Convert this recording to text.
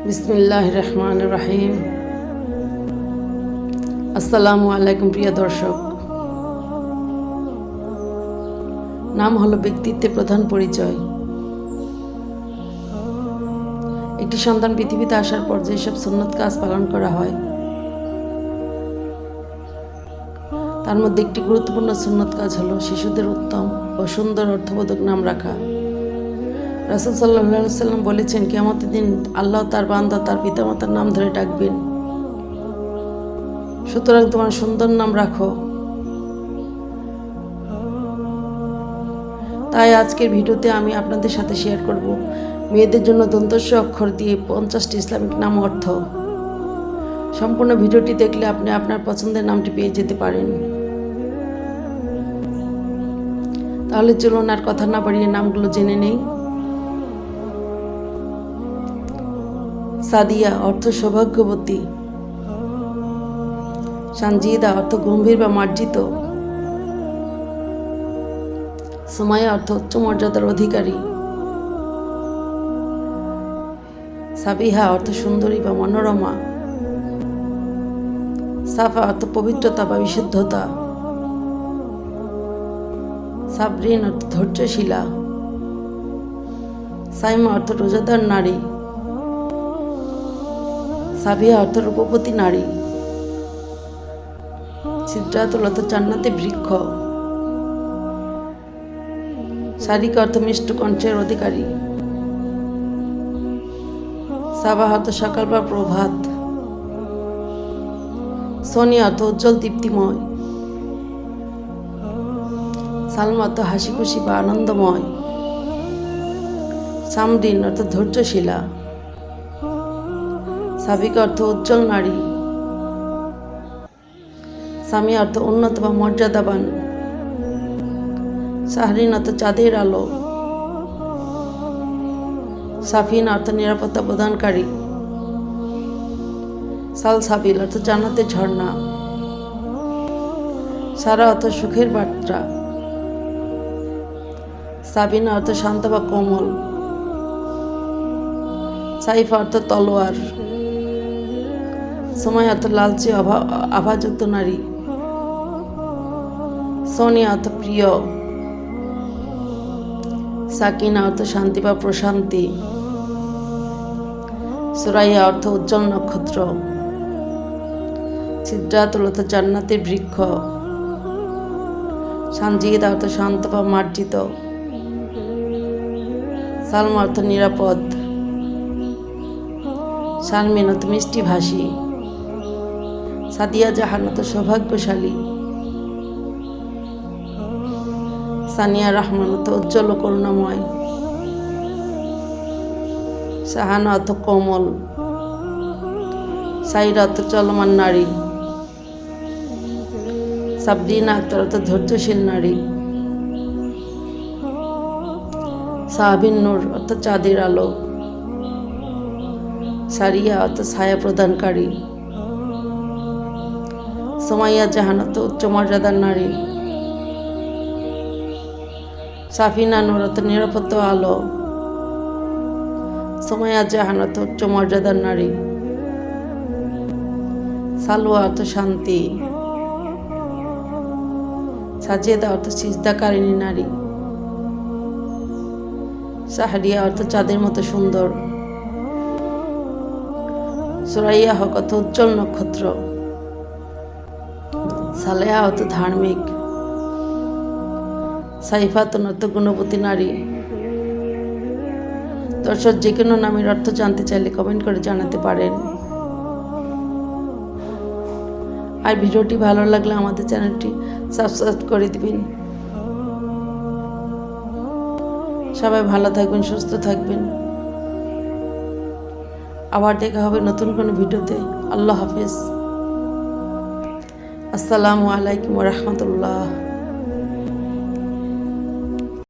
বিসমিল্লাহির রহমানির রহিম। আসসালামু আলাইকুম প্রিয় দর্শক। নাম হলো ব্যক্তিত্বের প্রধান পরিচয়। একটি সন্তান পৃথিবীতে আসার পর যেসব সুন্নত কাজ পালন করা হয় তার মধ্যে একটি গুরুত্বপূর্ণ সুন্নত কাজ হলো শিশুদের উত্তম ও সুন্দর অর্থবোধক নাম রাখা। রাসূল সাল্লাল্লাহু আলাইহি ওয়াসাল্লাম বলেছেন, কিয়ামতের দিন আল্লাহ তার বান্দা তার পিতামাতার নাম ধরে ডাকবেন। সুতরাং তোমার সুন্দর নাম রাখো। তাই আজকের ভিডিওতে আমি আপনাদের সাথে শেয়ার করব মেয়েদের জন্য দন্তস্ব অক্ষর দিয়ে 50টি ইসলামিক নাম অর্থ। সম্পূর্ণ ভিডিওটি দেখলে আপনি আপনার পছন্দের নামটি পেয়ে যেতে পারেন। তাহলে চলুন আর কথা না বাড়িয়ে নামগুলো জেনে নেই। সাদিয়া অর্থ সৌভাগ্যবতী। সানজিদা অর্থ গম্ভীর বা মার্জিত। সুমাইয়া অর্থ উচ্চ মর্যাদার অধিকারী। সাবিহা অর্থ সুন্দরী বা মনোরমা। সাফা অর্থ পবিত্রতা বা বিশুদ্ধতা। সাবরিন অর্থ ধৈর্যশীলা। সাইমা অর্থ রোজাদার নারী। সাবিয়া অর্থ রূপবতী নারী। সিদরাতুল অর্থ জান্নাতে বৃক্ষ। সারিকা অর্থ মিষ্ট কণ্ঠের অধিকারী। সাবাহ অর্থ সকাল বা প্রভাত। সোনিয়া অর্থ উজ্জ্বল দীপ্তিময়। সালমা অর্থ হাসি খুশি বা আনন্দময়। সামরিন অর্থ ধৈর্যশীলা। সাবিকা অর্থ উজ্জ্বল নারী। সামিয়া অর্থ উন্নত বা মর্যাদাবান। সাহরিন অর্থ চাঁদের আলো। সাফিন অর্থ নিরাপত্তা প্রদানকারী। সালসাবিল অর্থ জান্নাতের ঝর্ণা। সারা অর্থ সুখের বার্তা। সাবিনা অর্থ শান্ত বা কোমল। সাইফা অর্থ তলোয়ার। সময় অর্থ লালচে আভাযুক্ত নারী। সোনিয়া অর্থ প্রিয়। সাকিনা অর্থ শান্তি বা প্রশান্তি। সুরাইয়া অর্থ উজ্জ্বল নক্ষত্র। সিদরাতুল অর্থ জান্নাতের বৃক্ষ। সানজিদা অর্থ শান্ত বা মার্জিত। সালমা অর্থ নিরাপদ। শারমিন অর্থ মিষ্টি ভাষী। সাদিয়া জাহান অর্থ সৌভাগ্যশালী। সানিয়া রহমান অর্থ উজ্জ্বল ও করুণাময়। শাহানা অর্থ কোমল। সাইরা অর্থ চলমান নারী। সাবরিনা আক্তার অর্থ ধৈর্যশীল নারী। সাহাবিন নূর অর্থ চাঁদের আলো। সারিয়া অর্থ ছায়া প্রদানকারী। সুমাইয়া জাহান অর্থ উচ্চ মর্যাদার নারী। সাফিনা নূর অর্থ নিরাপত্তা আলো। সুমাইয়া জাহান অর্থ উচ্চ মর্যাদার নারী। সালওয়া অর্থ শান্তি। সাজিদা অর্থ সিজদাকারিণী নারী। সাহরিয়া অর্থ চাঁদের মতো সুন্দর। সুরাইয়া হক অর্থ উজ্জ্বল নক্ষত্র। সালেহা অর্থ ধার্মিক। সাইফাতুন অর্থ গুণবতী নারী। দর্শক, যে কোনো নামের অর্থ জানতে চাইলে কমেন্ট করে জানাতে পারেন। আর ভিডিওটি ভালো লাগলে আমাদের চ্যানেলটি সাবস্ক্রাইব করে দিবেন। সবাই ভালো থাকবেন, সুস্থ থাকবেন। আবার দেখা হবে নতুন কোনো ভিডিওতে। আল্লাহ হাফেজ। আসসালামু আলাইকুম ওয়া রাহমাতুল্লাহ।